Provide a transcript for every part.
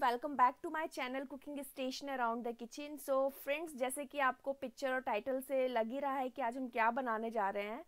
Welcome back to my channel cooking station around the kitchen. So friends, जैसे कि आपको picture और title से लग ही रहा है कि आज हम क्या बनाने जा रहे हैं।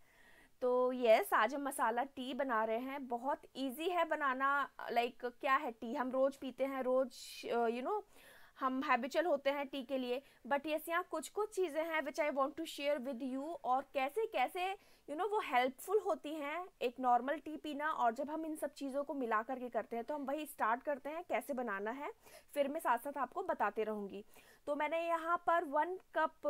तो यस, आज हम मसाला टी बना रहे हैं। बहुत इजी है बनाना। लाइक क्या है, टी हम रोज पीते हैं, रोज हम हैबिचुअल होते हैं टी के लिए। बट यस, यहाँ कुछ कुछ चीज़ें हैं which I want to share with you, और कैसे कैसे वो हेल्पफुल होती हैं एक नॉर्मल टी पीना। और जब हम इन सब चीज़ों को मिला करके करते हैं तो हम वही स्टार्ट करते हैं कैसे बनाना है, फिर मैं साथ साथ आपको बताते रहूँगी। तो मैंने यहाँ पर 1 कप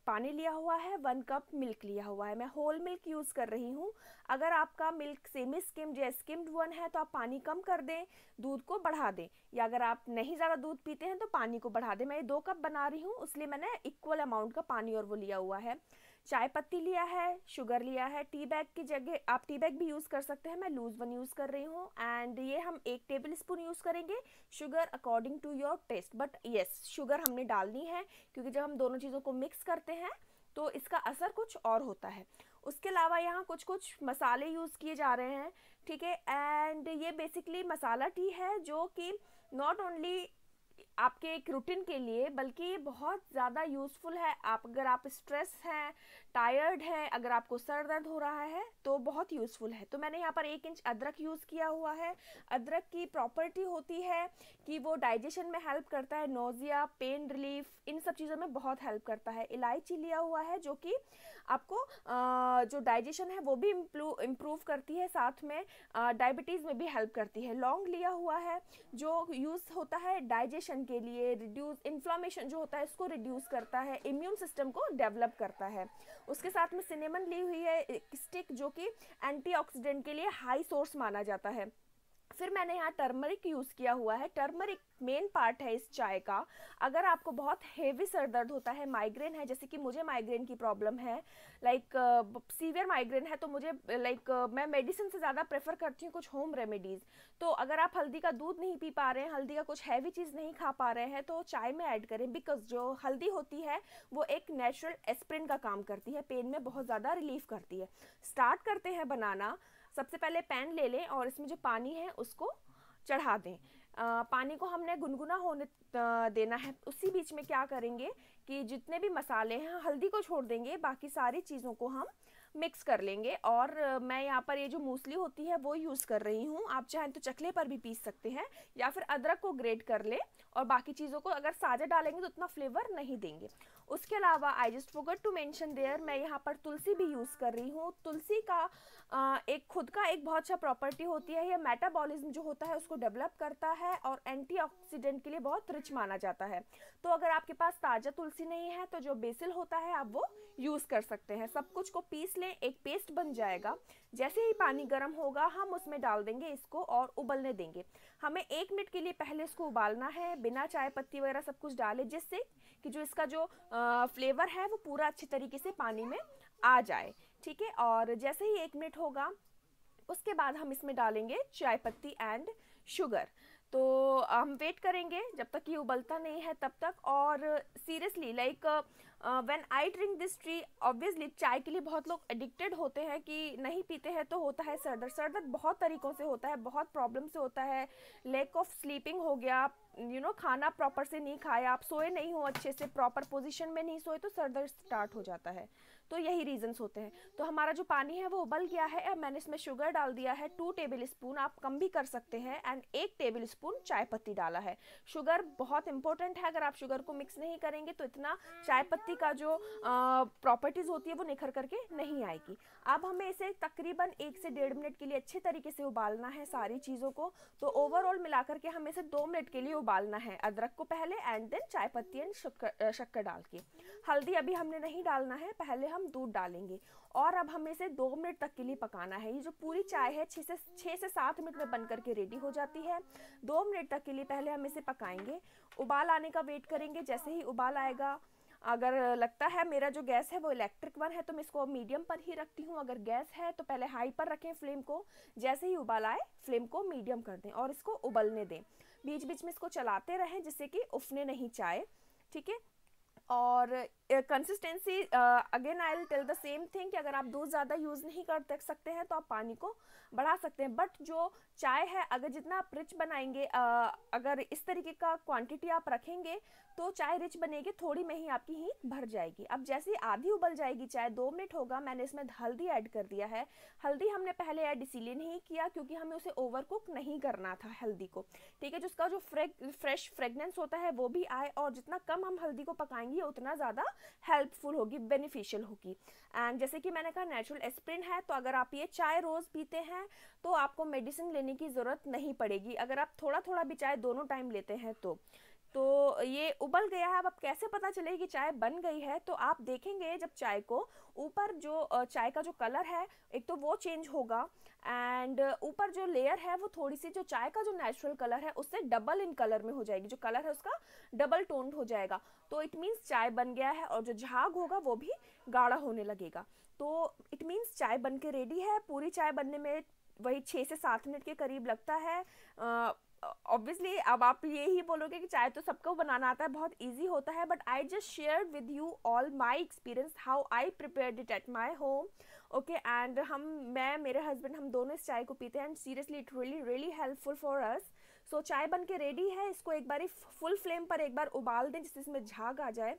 पानी लिया हुआ है, 1 कप मिल्क लिया हुआ है। मैं होल मिल्क यूज़ कर रही हूँ। अगर आपका मिल्क सेमी स्किम्ड या स्किम्ड वन है तो आप पानी कम कर दें, दूध को बढ़ा दें। या अगर आप नहीं ज़्यादा दूध पीते हैं तो पानी को बढ़ा दें। मैं ये 2 कप बना रही हूँ, इसलिए मैंने इक्वल अमाउंट का पानी और वो लिया हुआ है। चाय पत्ती लिया है, शुगर लिया है। टी बैग की जगह आप टी बैग भी यूज़ कर सकते हैं, मैं लूज़ वन यूज़ कर रही हूँ। एंड ये हम 1 टेबल स्पून यूज़ करेंगे। Sugar according to your taste, but yes, sugar हमने डालनी है क्योंकि जब हम दोनों चीज़ों को मिक्स करते हैं तो इसका असर कुछ और होता है। उसके अलावा यहाँ कुछ कुछ मसाले यूज़ किए जा रहे हैं, ठीक है। एंड ये बेसिकली मसाला टी है जो कि नॉट ओनली आपके एक रूटीन के लिए, बल्कि ये बहुत ज़्यादा यूज़फुल है। अगर आप स्ट्रेस हैं, टायर्ड हैं, अगर आपको सर दर्द हो रहा है तो बहुत यूज़फुल है। तो मैंने यहाँ पर 1 इंच अदरक यूज़ किया हुआ है। अदरक की प्रॉपर्टी होती है कि वो डाइजेशन में हेल्प करता है, नोज़िया, पेन रिलीफ, इन सब चीज़ों में बहुत हेल्प करता है। इलायची लिया हुआ है जो कि आपको जो डाइजेशन है वो भी इम्प्रूव करती है, साथ में डायबिटीज़ में भी हेल्प करती है। लौंग लिया हुआ है जो यूज़ होता है डाइजेशन के लिए, रिड्यूस इन्फ्लामेशन जो होता है इसको रिड्यूस करता है, इम्यून सिस्टम को डेवलप करता है। उसके साथ में सिनेमन ली हुई है एक स्टिक जो कि एंटीऑक्सीडेंट के लिए हाई सोर्स माना जाता है। फिर मैंने यहाँ टर्मरिक यूज़ किया हुआ है। टर्मरिक मेन पार्ट है इस चाय का। अगर आपको बहुत हेवी सर दर्द होता है, माइग्रेन है, जैसे कि मुझे माइग्रेन की प्रॉब्लम है, लाइक सीवियर माइग्रेन है, तो मुझे मैं मेडिसिन से ज़्यादा प्रेफर करती हूँ कुछ होम रेमेडीज़। तो अगर आप हल्दी का दूध नहीं पी पा रहे हैं, हल्दी का कुछ हैवी चीज़ नहीं खा पा रहे हैं, तो चाय में ऐड करें। बिकॉज जो हल्दी होती है वो एक नेचुरल एस्प्रिन का काम करती है, पेन में बहुत ज़्यादा रिलीफ करती है। स्टार्ट करते हैं बनाना। सबसे पहले पैन ले लें और इसमें जो पानी है उसको चढ़ा दें। पानी को हमने गुनगुना होने देना है। उसी बीच में क्या करेंगे कि जितने भी मसाले हैं, हल्दी को छोड़ देंगे, बाकी सारी चीज़ों को हम मिक्स कर लेंगे। और मैं यहाँ पर ये जो मूसली होती है वो यूज़ कर रही हूँ। आप चाहें तो चकले पर भी पीस सकते हैं या फिर अदरक को ग्रेट कर ले, और बाकी चीज़ों को अगर साझा डालेंगे तो उतना फ्लेवर नहीं देंगे। उसके अलावा I just forgot to mention there, मैं यहाँ पर तुलसी भी यूज़ कर रही हूँ। तुलसी का एक खुद का एक बहुत अच्छा प्रॉपर्टी होती है, ये मेटाबॉलिज्म जो होता है उसको डेवलप करता है और एंटीऑक्सीडेंट के लिए बहुत रिच माना जाता है। तो अगर आपके पास ताज़ा तुलसी नहीं है तो जो बेसिल होता है आप वो यूज़ कर सकते हैं। सब कुछ को पीस लें, एक पेस्ट बन जाएगा। जैसे ही पानी गर्म होगा हम उसमें डाल देंगे इसको और उबलने देंगे। हमें 1 मिनट के लिए पहले इसको उबालना है बिना चाय पत्ती वगैरह सब कुछ डाले, जिससे कि जो इसका जो फ्लेवर है वो पूरा अच्छी तरीके से पानी में आ जाए, ठीक है। और जैसे ही 1 मिनट होगा उसके बाद हम इसमें डालेंगे चाय पत्ती एंड शुगर। तो हम वेट करेंगे जब तक ये उबलता नहीं है तब तक। और seriously like when I drink this T, obviously चाय के लिए बहुत लोग एडिक्टेड होते हैं कि नहीं पीते हैं तो होता है सर दर्द। सर दर्द बहुत तरीक़ों से होता है, बहुत प्रॉब्लम से होता है। लैक ऑफ स्लीपिंग हो गया, खाना प्रॉपर से नहीं खाया, आप सोए नहीं हो अच्छे से, प्रॉपर पोजीशन में नहीं सोए, तो सर दर्द स्टार्ट हो जाता है। तो यही रीजंस होते हैं। तो हमारा जो पानी है वो उबल गया है। अब मैंने इसमें शुगर डाल दिया है 2 टेबल स्पून, आप कम भी कर सकते हैं। एंड 1 टेबल स्पून चाय पत्ती डाला है। शुगर बहुत इंपॉर्टेंट है, अगर आप शुगर को मिक्स नहीं करेंगे तो इतना चाय पत्ती का जो प्रॉपर्टीज़ होती है वो निखर करके नहीं आएगी। अब हमें इसे तकरीबन 1 से 1.5 मिनट के लिए अच्छे तरीके से उबालना है सारी चीज़ों को। तो ओवरऑल मिला करके हमें इसे 2 मिनट के लिए उबालना है, अदरक को पहले एंड देन चाय पत्ती एंड शक्कर डाल के। हल्दी अभी हमने नहीं डालना है, पहले हम दूध डालेंगे। और अब हमें इसे 2 मिनट तक के लिए पकाना है। ये जो पूरी चाय है 6 से 7 मिनट में बन करके रेडी हो जाती है। 2 मिनट तक के लिए पहले हम इसे पकाएंगे, उबाल आने का वेट करेंगे। जैसे ही उबाल आएगा, अगर लगता है मेरा जो गैस है वो इलेक्ट्रिक वन है तो मैं इसको मीडियम पर ही रखती हूँ। अगर गैस है तो पहले हाई पर रखें फ्लेम को। जैसे ही उबाल आए फ्लेम को मीडियम कर दें और इसको उबलने दें। बीच बीच में इसको चलाते रहें जिससे कि उफने नहीं चाय, ठीक है। और consistency again I will tell the same thing कि अगर आप दूध ज़्यादा यूज़ नहीं कर सकते हैं तो आप पानी को बढ़ा सकते हैं, बट जो चाय है अगर जितना आप रिच बनाएंगे, अगर इस तरीके का क्वांटिटी आप रखेंगे तो चाय रिच बनेगी, थोड़ी में ही आपकी हीट भर जाएगी। अब जैसे ही आधी उबल जाएगी चाय, 2 मिनट होगा, मैंने इसमें हल्दी ऐड कर दिया है। हल्दी हमने पहले ऐड इसीलिए नहीं किया क्योंकि हमें उसे ओवर कुक नहीं करना था हल्दी को, ठीक है, जिसका जो फ्रेश फ्रेगनेंस होता है वो भी आए, और जितना कम हम हल्दी को पकाएंगे उतना ज़्यादा हेल्पफुल होगी, बेनिफिशियल होगी। एंड जैसे कि मैंने कहा नेचुरल एस्प्रिन है, तो अगर आप ये चाय रोज़ पीते हैं तो आपको मेडिसिन लेने की ज़रूरत नहीं पड़ेगी, अगर आप थोड़ा थोड़ा भी चाय दोनों टाइम लेते हैं तो ये उबल गया है। अब कैसे पता चलेगी कि चाय बन गई है, तो आप देखेंगे जब चाय को ऊपर जो चाय का जो कलर है एक तो वो चेंज होगा, एंड ऊपर जो लेयर है वो थोड़ी सी जो चाय का जो नेचुरल कलर है उससे डबल इन कलर में हो जाएगी, जो कलर है उसका डबल टोन्ड हो जाएगा, तो इट मीन्स चाय बन गया है, और जो झाग होगा वो भी गाढ़ा होने लगेगा, तो इट मीन्स चाय बन के रेडी है। पूरी चाय बनने में वही 6 से 7 मिनट के करीब लगता है। ऑब्वियसली अब आप ये ही बोलोगे कि चाय तो सबको बनाना आता है, बहुत इजी होता है, but I just share with you all my experience how I prepared it at my home, okay. And मैं मेरे हस्बैंड हम दोनों इस चाय को पीते हैं, and seriously it really really helpful for us. So चाय बन के रेडी है, इसको एक बार फुल फ्लेम पर एक बार उबाल दें जिससे इसमें झाग आ जाए।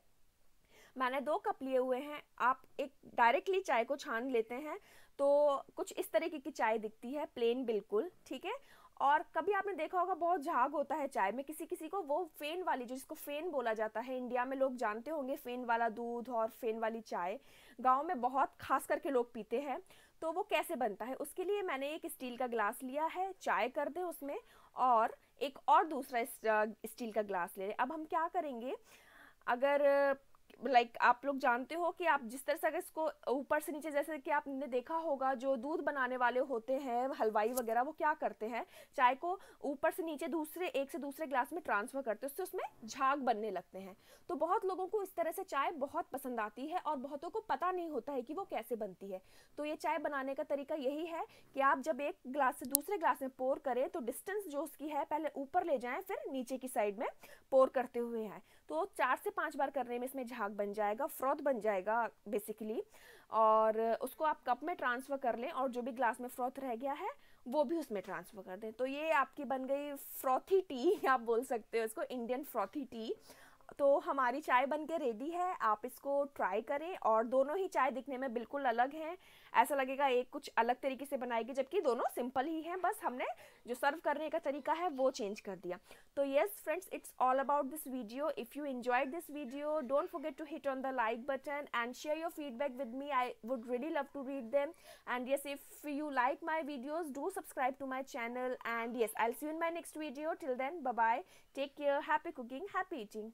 मैंने 2 कप लिए हुए हैं, आप एक डायरेक्टली चाय को छान लेते हैं तो कुछ इस तरीके की चाय दिखती है, प्लेन बिल्कुल, ठीक है। और कभी आपने देखा होगा बहुत झाग होता है चाय में, किसी किसी को वो फेन वाली, जो जिसको फेन बोला जाता है, इंडिया में लोग जानते होंगे फेन वाला दूध और फेन वाली चाय, गांव में बहुत खास करके लोग पीते हैं। तो वो कैसे बनता है, उसके लिए मैंने एक स्टील का ग्लास लिया है, चाय कर दे उसमें, और एक और दूसरा स्टील का ग्लास ले लें। अब हम क्या करेंगे, अगर आप लोग जानते हो कि आप जिस तरह से अगर इसको ऊपर से नीचे, जैसे कि आपने देखा होगा जो दूध बनाने वाले होते हैं हलवाई वगैरह, वो क्या करते हैं, चाय को ऊपर से नीचे एक से दूसरे ग्लास में ट्रांसफर करते हैं, उससे उसमें झाग बनने लगते हैं। तो बहुत लोगों को इस तरह से चाय बहुत पसंद आती है और बहुतों को पता नहीं होता है कि वो कैसे बनती है। तो ये चाय बनाने का तरीका यही है कि आप जब एक ग्लास से दूसरे ग्लास में पोर करें तो डिस्टेंस जो उसकी है पहले ऊपर ले जाएं, फिर नीचे की साइड में पोर करते हुए आए, तो 4 से 5 बार करने में इसमें झाग बन जाएगा, फ्रॉथ बन जाएगा बेसिकली, और उसको आप कप में ट्रांसफ़र कर लें, और जो भी ग्लास में फ्रॉथ रह गया है वो भी उसमें ट्रांसफ़र कर दें। तो ये आपकी बन गई फ्रॉथी टी, आप बोल सकते हो इसको इंडियन फ्रॉथी टी। तो हमारी चाय बन के रेडी है, आप इसको ट्राई करें, और दोनों ही चाय दिखने में बिल्कुल अलग हैं, ऐसा लगेगा एक कुछ अलग तरीके से बनाएगी, जबकि दोनों सिंपल ही हैं, बस हमने जो सर्व करने का तरीका है वो चेंज कर दिया। तो yes friends, it's all about this video. If you enjoyed this video, don't forget to hit on the like button and share your feedback with me. I would really love to read them. And yes, if you like my videos, do subscribe to my channel. And yes, I'll see you in my next video. Till then, bye bye, take care, happy cooking, happy eating.